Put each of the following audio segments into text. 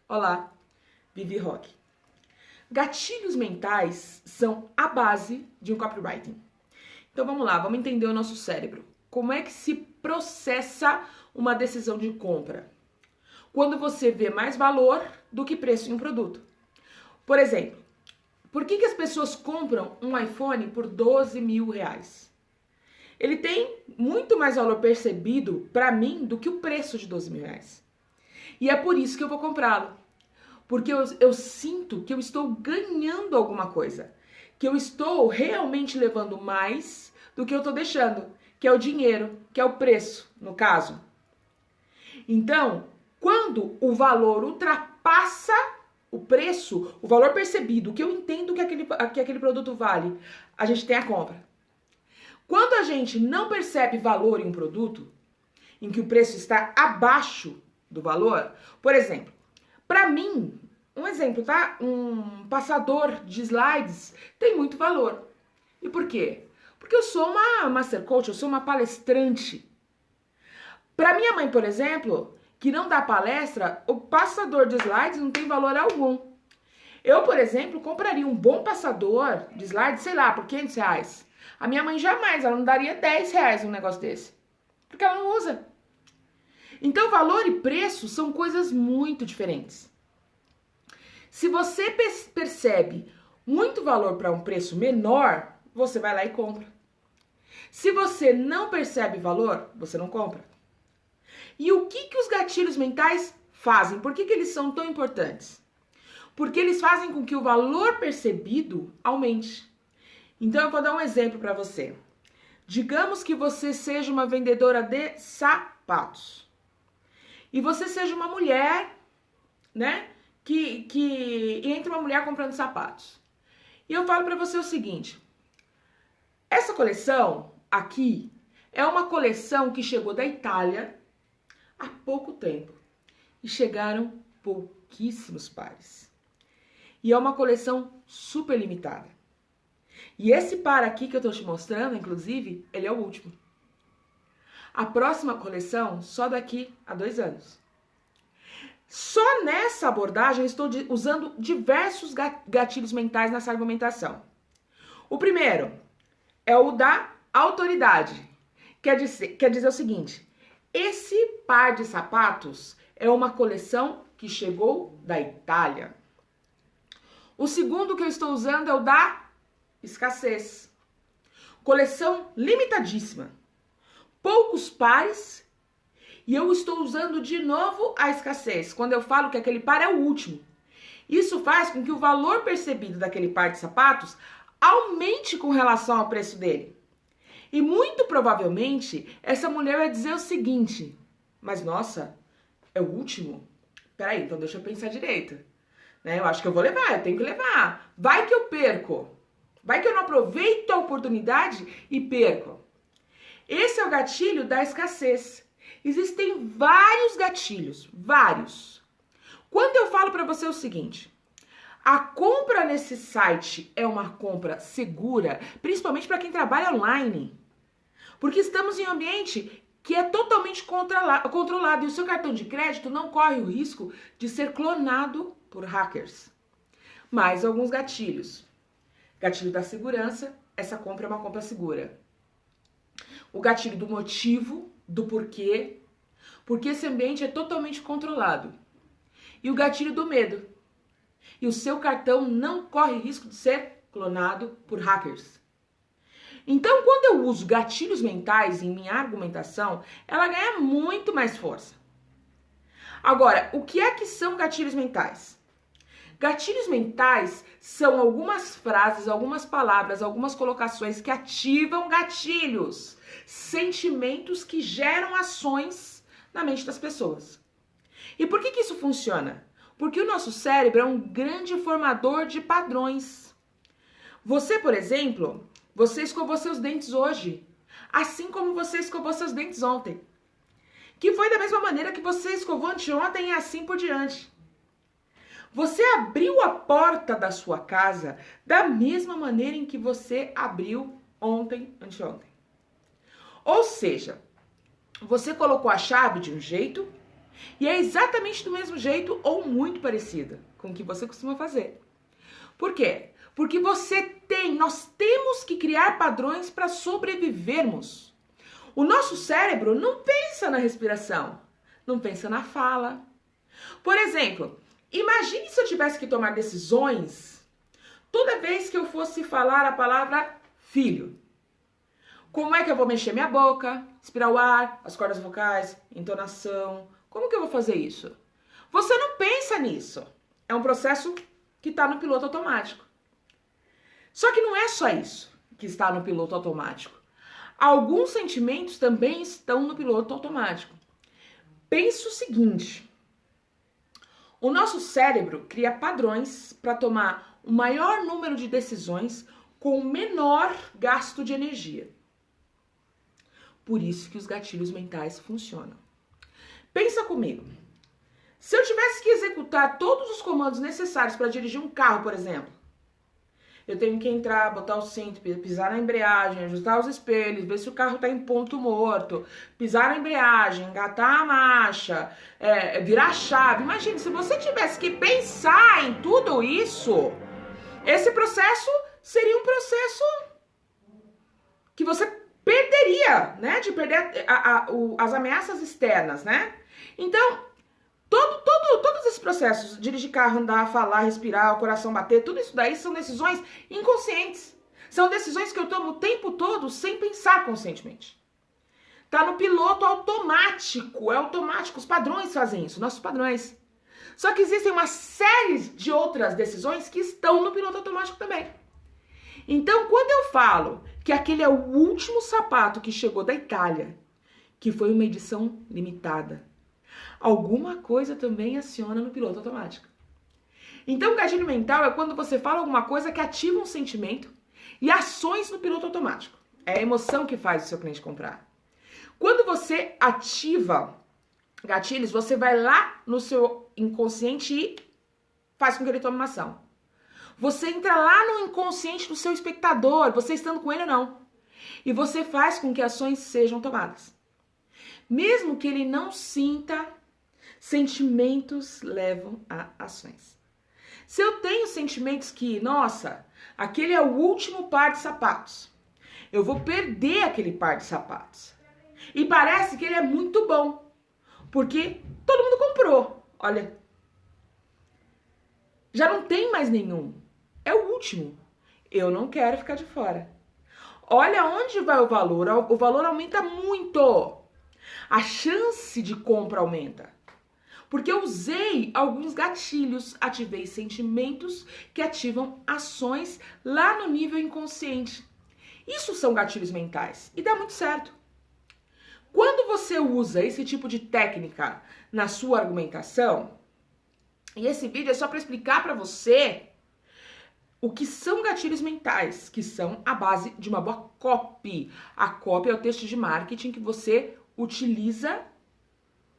Olá, Vivi Roque. Gatilhos mentais são a base de um copywriting. Então vamos lá, vamos entender o nosso cérebro. Como é que se processa uma decisão de compra? Quando você vê mais valor do que preço em um produto. Por exemplo, por que as pessoas compram um iPhone por 12 mil reais? Ele tem muito mais valor percebido para mim do que o preço de 12 mil reais. E é por isso que eu vou comprá-lo. Porque eu sinto que eu estou ganhando alguma coisa. Que eu estou realmente levando mais do que eu estou deixando. Que é o dinheiro, que é o preço, no caso. Então, quando o valor ultrapassa o preço, o valor percebido, que eu entendo que aquele produto vale, a gente tem a compra. Quando a gente não percebe valor em um produto, em que o preço está abaixo do valor, por exemplo, para mim, um exemplo, tá? Um passador de slides tem muito valor. E por quê? Porque eu sou uma master coach, eu sou uma palestrante. Para minha mãe, por exemplo, que não dá palestra, o passador de slides não tem valor algum. Eu, por exemplo, compraria um bom passador de slides, sei lá, por 500 reais. A minha mãe jamais, ela não daria 10 reais um negócio desse. Porque ela não usa. Então, valor e preço são coisas muito diferentes. Se você percebe muito valor para um preço menor, você vai lá e compra. Se você não percebe valor, você não compra. E o que os gatilhos mentais fazem? Por que eles são tão importantes? Porque eles fazem com que o valor percebido aumente. Então, eu vou dar um exemplo para você. Digamos que você seja uma vendedora de sapatos. E você seja uma mulher, né? Que entra uma mulher comprando sapatos. E eu falo para você o seguinte. Essa coleção aqui é uma coleção que chegou da Itália há pouco tempo. E chegaram pouquíssimos pares. E é uma coleção super limitada. E esse par aqui que eu tô te mostrando, inclusive, ele é o último. A próxima coleção só daqui a 2 anos. Só nessa abordagem eu estou usando diversos gatilhos mentais nessa argumentação. O primeiro é o da autoridade. Quer dizer o seguinte, esse par de sapatos é uma coleção que chegou da Itália. O segundo que eu estou usando é o da escassez. Coleção limitadíssima. Poucos pares. E eu estou usando de novo a escassez, quando eu falo que aquele par é o último. Isso faz com que o valor percebido daquele par de sapatos aumente com relação ao preço dele. E muito provavelmente, essa mulher vai dizer o seguinte, mas nossa, é o último? Peraí, então deixa eu pensar direito. Né? Eu acho que eu vou levar, eu tenho que levar. Vai que eu perco. Vai que eu não aproveito a oportunidade e perco. Esse é o gatilho da escassez. Existem vários gatilhos, vários. Quando eu falo para você o seguinte, a compra nesse site é uma compra segura, principalmente para quem trabalha online. Porque estamos em um ambiente que é totalmente controlado e o seu cartão de crédito não corre o risco de ser clonado por hackers. Mais alguns gatilhos. Gatilho da segurança, essa compra é uma compra segura. O gatilho do motivo, do porquê, porque esse ambiente é totalmente controlado. E o gatilho do medo. E o seu cartão não corre risco de ser clonado por hackers. Então, quando eu uso gatilhos mentais em minha argumentação, ela ganha muito mais força. Agora, o que é que são gatilhos mentais? Gatilhos mentais são algumas frases, algumas palavras, algumas colocações que ativam gatilhos, sentimentos que geram ações na mente das pessoas. E por que isso funciona? Porque o nosso cérebro é um grande formador de padrões. Você, por exemplo, você escovou seus dentes hoje, assim como você escovou seus dentes ontem. Que foi da mesma maneira que você escovou anteontem e assim por diante. Você abriu a porta da sua casa da mesma maneira em que você abriu ontem, anteontem. Ou seja, você colocou a chave de um jeito E é exatamente do mesmo jeito ou muito parecida com o que você costuma fazer. Por quê? Porque nós temos que criar padrões para sobrevivermos. O nosso cérebro não pensa na respiração, não pensa na fala. Por exemplo, imagine se eu tivesse que tomar decisões toda vez que eu fosse falar a palavra filho. Como é que eu vou mexer minha boca, expirar o ar, as cordas vocais, entonação? Como que eu vou fazer isso? Você não pensa nisso. É um processo que está no piloto automático. Só que não é só isso que está no piloto automático. Alguns sentimentos também estão no piloto automático. Pense o seguinte: o nosso cérebro cria padrões para tomar o maior número de decisões com o menor gasto de energia. Por isso que os gatilhos mentais funcionam. Pensa comigo. Se eu tivesse que executar todos os comandos necessários para dirigir um carro, por exemplo, eu tenho que entrar, botar o cinto, pisar na embreagem, ajustar os espelhos, ver se o carro está em ponto morto, pisar na embreagem, engatar a marcha, virar a chave. Imagine, se você tivesse que pensar em tudo isso, esse processo seria um processo que você perderia, né? De perder as ameaças externas, né? Então, todos esses processos, dirigir carro, andar, falar, respirar, o coração bater, tudo isso daí são decisões inconscientes. São decisões que eu tomo o tempo todo sem pensar conscientemente. Tá no piloto automático, é automático, os padrões fazem isso, nossos padrões. Só que existem uma série de outras decisões que estão no piloto automático também. Então, quando eu falo que aquele é o último sapato que chegou da Itália, que foi uma edição limitada, alguma coisa também aciona no piloto automático. Então, o gatilho mental é quando você fala alguma coisa que ativa um sentimento e ações no piloto automático. É a emoção que faz o seu cliente comprar. Quando você ativa gatilhos, você vai lá no seu inconsciente e faz com que ele tome uma ação. Você entra lá no inconsciente do seu espectador, você estando com ele ou não, e você faz com que ações sejam tomadas. Mesmo que ele não sinta, sentimentos levam a ações. Se eu tenho sentimentos que, nossa, aquele é o último par de sapatos, eu vou perder aquele par de sapatos. E parece que ele é muito bom, porque todo mundo comprou. Olha, já não tem mais nenhum. É o último. Eu não quero ficar de fora. Olha onde vai o valor aumenta muito. A chance de compra aumenta. Porque eu usei alguns gatilhos, ativei sentimentos que ativam ações lá no nível inconsciente. Isso são gatilhos mentais e dá muito certo. Quando você usa esse tipo de técnica na sua argumentação, e esse vídeo é só para explicar para você o que são gatilhos mentais, que são a base de uma boa copy. A copy é o texto de marketing que você utiliza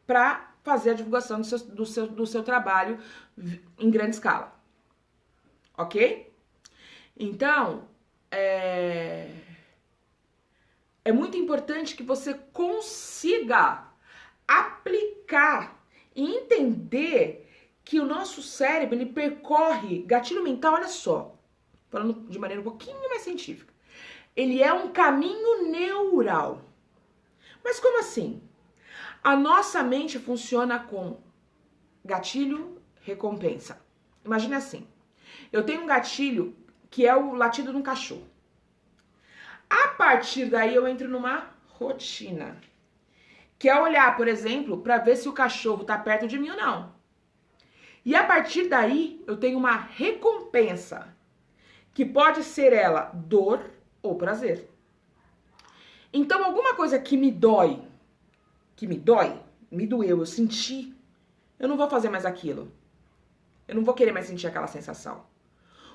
para fazer a divulgação do seu trabalho em grande escala. Ok? Então, é muito importante que você consiga aplicar e entender que o nosso cérebro, ele percorre gatilho mental, olha só, falando de maneira um pouquinho mais científica. Ele é um caminho neural. Mas como assim? A nossa mente funciona com gatilho, recompensa. Imagine assim, eu tenho um gatilho que é o latido de um cachorro. A partir daí eu entro numa rotina, que é olhar, por exemplo, para ver se o cachorro está perto de mim ou não. E a partir daí, eu tenho uma recompensa, que pode ser ela dor ou prazer. Então, alguma coisa que me doeu, eu senti, eu não vou fazer mais aquilo. Eu não vou querer mais sentir aquela sensação.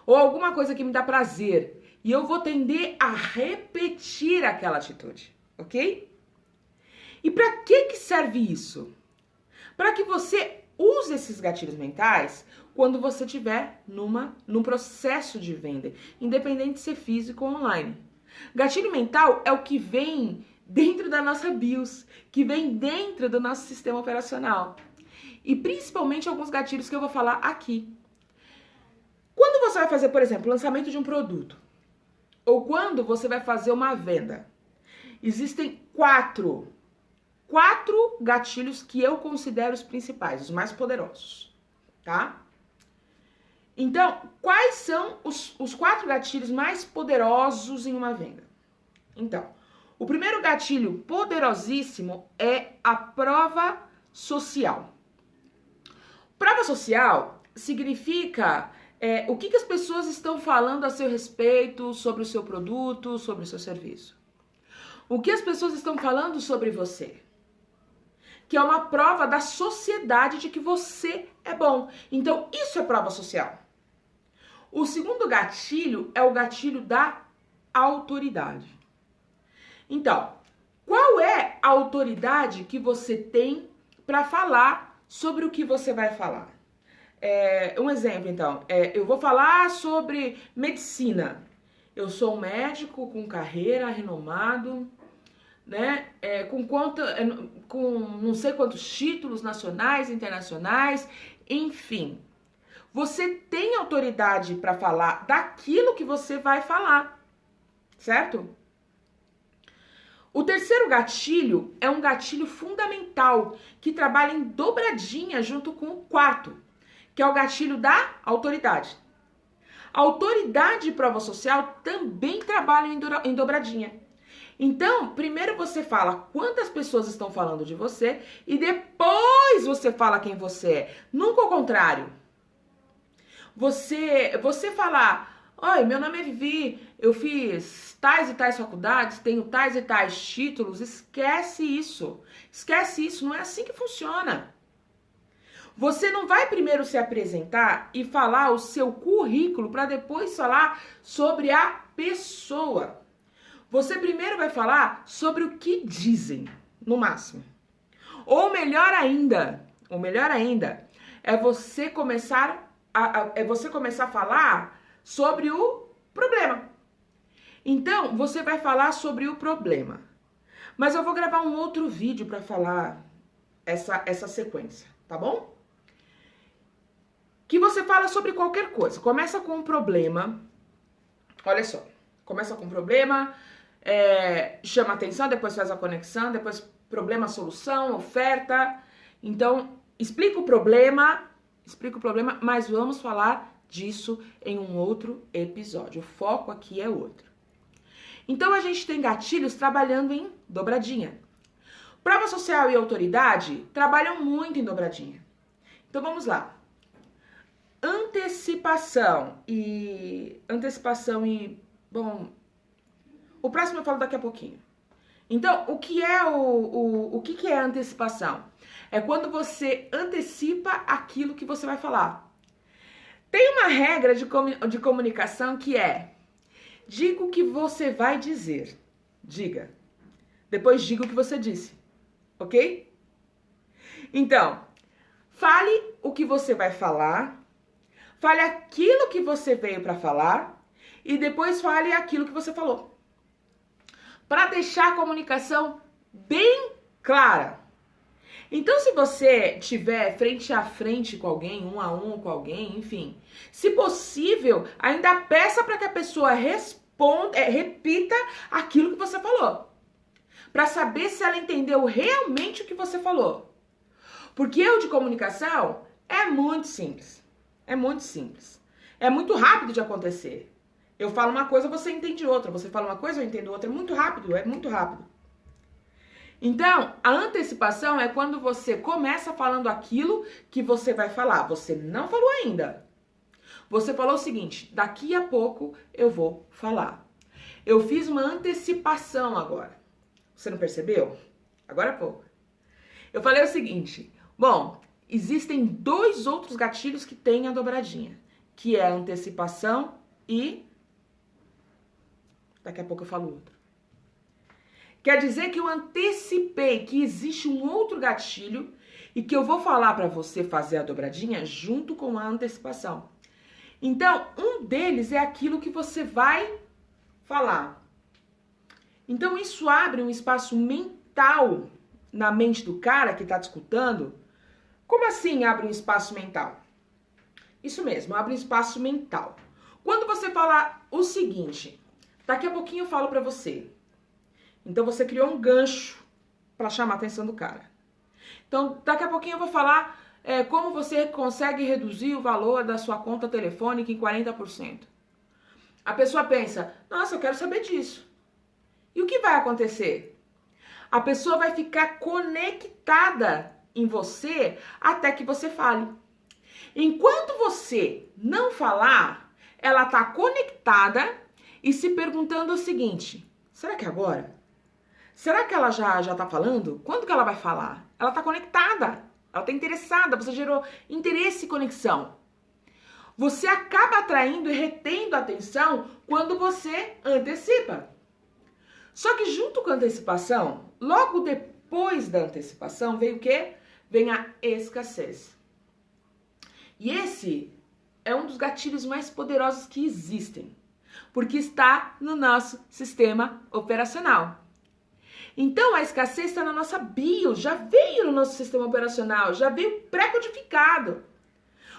Ou alguma coisa que me dá prazer, e eu vou tender a repetir aquela atitude, ok? E para que serve isso? Para que você use esses gatilhos mentais quando você estiver num processo de venda, independente de ser físico ou online. Gatilho mental é o que vem dentro da nossa BIOS, que vem dentro do nosso sistema operacional. e principalmente alguns gatilhos que eu vou falar aqui. Quando você vai fazer, por exemplo, o lançamento de um produto, ou quando você vai fazer uma venda, existem quatro gatilhos que eu considero os principais, os mais poderosos, tá? Então, quais são os 4 gatilhos mais poderosos em uma venda? Então, o primeiro gatilho poderosíssimo é a prova social. Prova social significa o que as pessoas estão falando a seu respeito, sobre o seu produto, sobre o seu serviço. O que as pessoas estão falando sobre você. Que é uma prova da sociedade de que você é bom. Então, isso é prova social. O segundo gatilho é o gatilho da autoridade. Então, qual é a autoridade que você tem para falar sobre o que você vai falar? Um exemplo, então, eu vou falar sobre medicina. Eu sou um médico com carreira, renomado, né? Com não sei quantos títulos nacionais, internacionais, enfim. Você tem autoridade para falar daquilo que você vai falar, certo? O terceiro gatilho é um gatilho fundamental que trabalha em dobradinha junto com o quarto, que é o gatilho da autoridade. A autoridade e prova social também trabalham em dobradinha. Então, primeiro você fala quantas pessoas estão falando de você e depois você fala quem você é. Nunca o contrário. Você falar, oi, meu nome é Vivi, eu fiz tais e tais faculdades, tenho tais e tais títulos, esquece isso. Esquece isso, não é assim que funciona. Você não vai primeiro se apresentar e falar o seu currículo para depois falar sobre a pessoa. Você primeiro vai falar sobre o que dizem, no máximo. Ou melhor ainda, é você começar a falar sobre o problema. Então, você vai falar sobre o problema. Mas eu vou gravar um outro vídeo para falar essa sequência, tá bom? Que você fala sobre qualquer coisa. Começa com um problema. Olha só. Começa com um problema, chama atenção, depois faz a conexão, depois problema, solução, oferta. Então, explica o problema, mas vamos falar disso em um outro episódio. O foco aqui é outro. Então, a gente tem gatilhos trabalhando em dobradinha. Prova social e autoridade trabalham muito em dobradinha. Então, vamos lá. Antecipação e bom, o próximo eu falo daqui a pouquinho. Então, o que é antecipação? É quando você antecipa aquilo que você vai falar. Tem uma regra de comunicação que é: diga o que você vai dizer. Diga. Depois diga o que você disse. Ok? Então, fale o que você vai falar. Fale aquilo que você veio para falar e depois fale aquilo que você falou. Para deixar a comunicação bem clara. Então, se você tiver frente a frente com alguém, um a um com alguém, enfim, se possível, ainda peça para que a pessoa repita aquilo que você falou. Para saber se ela entendeu realmente o que você falou. Porque erro de comunicação é muito simples. É muito simples. É muito rápido de acontecer. Eu falo uma coisa, você entende outra. Você fala uma coisa, eu entendo outra. É muito rápido. Então, a antecipação é quando você começa falando aquilo que você vai falar. Você não falou ainda. Você falou o seguinte: daqui a pouco eu vou falar. Eu fiz uma antecipação agora. Você não percebeu? Agora há pouco. Eu falei o seguinte: bom, existem 2 outros gatilhos que têm a dobradinha, que é a antecipação e... daqui a pouco eu falo outro. Quer dizer que eu antecipei que existe um outro gatilho e que eu vou falar para você fazer a dobradinha junto com a antecipação. Então, um deles é aquilo que você vai falar. Então, isso abre um espaço mental na mente do cara que está te escutando, Como assim abre um espaço mental? Isso mesmo, abre um espaço mental. Quando você fala o seguinte, daqui a pouquinho eu falo pra você. Então você criou um gancho pra chamar a atenção do cara. Então daqui a pouquinho eu vou falar como você consegue reduzir o valor da sua conta telefônica em 40%. A pessoa pensa, nossa, eu quero saber disso. E o que vai acontecer? A pessoa vai ficar conectada em você até que você fale. Enquanto você não falar, ela tá conectada e se perguntando o seguinte, será que é agora? Será que ela já tá falando? Quando que ela vai falar? Ela tá conectada, ela tá interessada, você gerou interesse e conexão. Você acaba atraindo e retendo a atenção quando você antecipa. Só que junto com a antecipação, logo depois da antecipação, vem o quê? Vem a escassez. E esse é um dos gatilhos mais poderosos que existem, porque está no nosso sistema operacional. Então, a escassez está na nossa bio, já veio no nosso sistema operacional, já veio pré-codificado.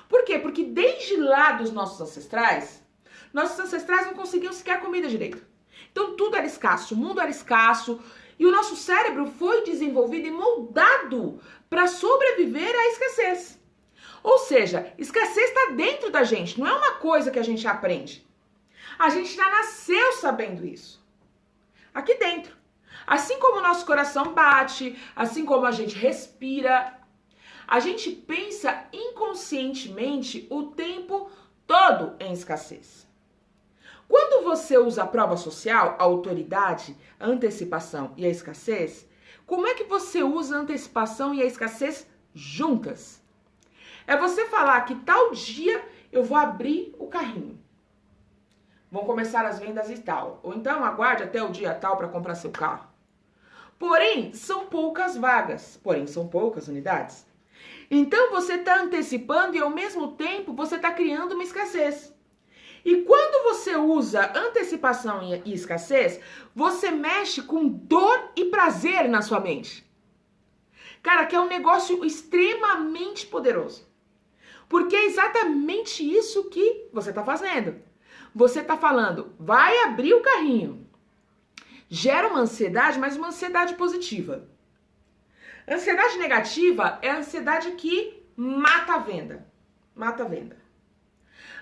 Por quê? Porque desde lá dos nossos ancestrais não conseguiam sequer comida direito. Então, tudo era escasso, o mundo era escasso, e o nosso cérebro foi desenvolvido e moldado para sobreviver à escassez. Ou seja, escassez está dentro da gente, não é uma coisa que a gente aprende. A gente já nasceu sabendo isso. Aqui dentro. Assim como o nosso coração bate, assim como a gente respira, a gente pensa inconscientemente o tempo todo em escassez. Quando você usa a prova social, a autoridade, a antecipação e a escassez, como é que você usa a antecipação e a escassez juntas? É você falar que tal dia eu vou abrir o carrinho. Vão começar as vendas e tal. Ou então aguarde até o dia tal para comprar seu carro. Porém, são poucas vagas. Porém, são poucas unidades. Então, você está antecipando e, ao mesmo tempo, você está criando uma escassez. E quando você usa antecipação e escassez, você mexe com dor e prazer na sua mente. Cara, que é um negócio extremamente poderoso. Porque é exatamente isso que você está fazendo. Você está falando, vai abrir o carrinho. Gera uma ansiedade, mas uma ansiedade positiva. Ansiedade negativa é a ansiedade que mata a venda. Mata a venda.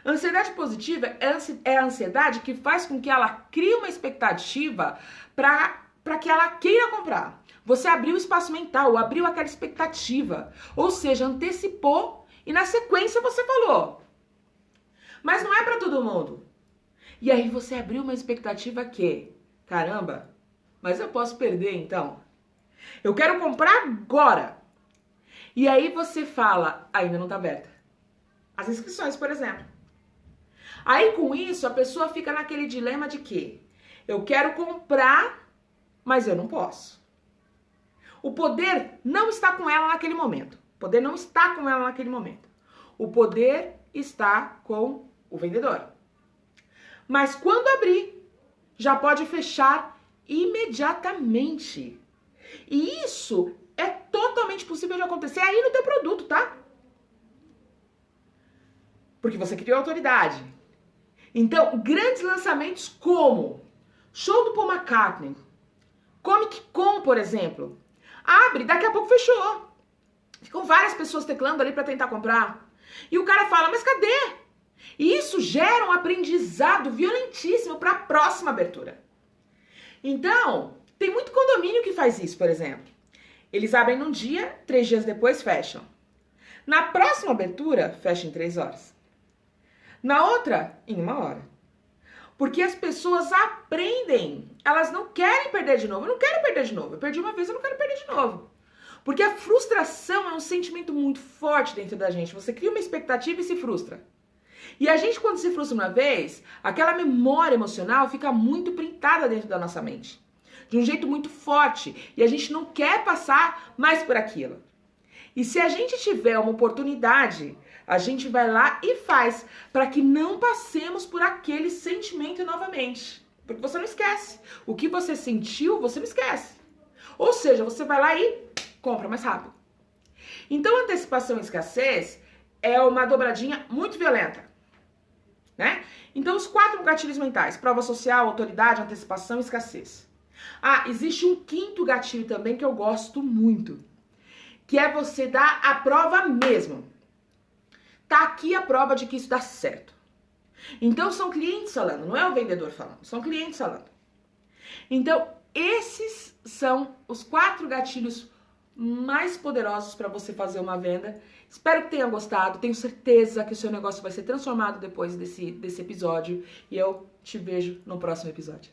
Ansiedade positiva é a ansiedade que faz com que ela crie uma expectativa para que ela queira comprar. Você abriu o espaço mental, abriu aquela expectativa. Ou seja, antecipou e na sequência você falou. Mas não é para todo mundo. E aí você abriu uma expectativa que, caramba, mas eu posso perder então? Eu quero comprar agora. E aí você fala, ainda não tá aberta. As inscrições, por exemplo. Aí com isso a pessoa fica naquele dilema de que eu quero comprar, mas eu não posso. O poder não está com ela naquele momento. O poder não está com ela naquele momento. O poder está com o vendedor. Mas quando abrir, já pode fechar imediatamente. E isso é totalmente possível de acontecer aí no teu produto, tá? Porque você criou autoridade. Então, grandes lançamentos como show do Paul McCartney, Comic Con, por exemplo, abre, daqui a pouco fechou. Ficam várias pessoas teclando ali para tentar comprar. E o cara fala, mas cadê? E isso gera um aprendizado violentíssimo para a próxima abertura. Então, tem muito condomínio que faz isso, por exemplo. Eles abrem num dia, 3 dias depois fecham. Na próxima abertura, fecha em 3 horas. Na outra, em 1 hora. Porque as pessoas aprendem. Elas não querem perder de novo. Eu não quero perder de novo. Eu perdi uma vez, eu não quero perder de novo. Porque a frustração é um sentimento muito forte dentro da gente. Você cria uma expectativa e se frustra. E a gente, quando se frustra uma vez, aquela memória emocional fica muito printada dentro da nossa mente. De um jeito muito forte. E a gente não quer passar mais por aquilo. E se a gente tiver uma oportunidade, a gente vai lá e faz, para que não passemos por aquele sentimento novamente. Porque você não esquece. O que você sentiu, você não esquece. Ou seja, você vai lá e compra mais rápido. Então, antecipação e escassez é uma dobradinha muito violenta, né? Então, os 4 gatilhos mentais: prova social, autoridade, antecipação e escassez. Ah, existe um 5º gatilho também que eu gosto muito, que é você dar a prova mesmo. Tá aqui a prova de que isso dá certo. Então, são clientes falando, não é o vendedor falando, são clientes falando. Então, esses são os 4 gatilhos mais poderosos para você fazer uma venda. Espero que tenha gostado, tenho certeza que o seu negócio vai ser transformado depois desse episódio e eu te vejo no próximo episódio.